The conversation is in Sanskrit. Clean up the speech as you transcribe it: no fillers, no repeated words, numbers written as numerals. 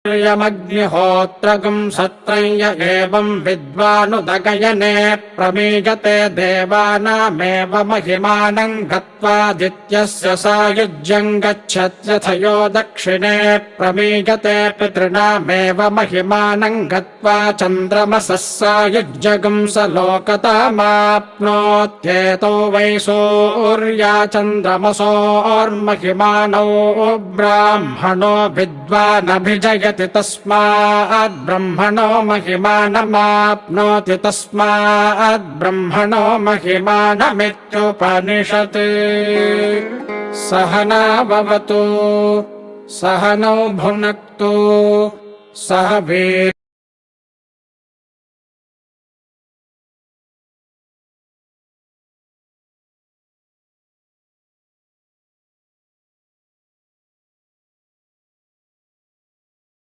यमग्निहोत्रगम् सत्रञ्य एवम् विद्वानुदगयने प्रमीयते देवानामेव महिमानम् गत्वादित्यस्य सायुज्यम् गच्छत्यथयो दक्षिणे प्रमीयते पितॄणामेव महिमानम् गत्वा चन्द्रमसः सायुज्यगम् स लोकतामाप्नोत्येतो वै सूर्या चन्द्रमसोर्महिमानौ ब्राह्मणो विद्वानभिजयति तस्माद् ब्रह्मणो महिमानमाप्नोति तस्माद् ब्रह्मणो महिमानमित्युपनिषत् सहना भवतु सहनौ भुनक्तु सह वीर्यं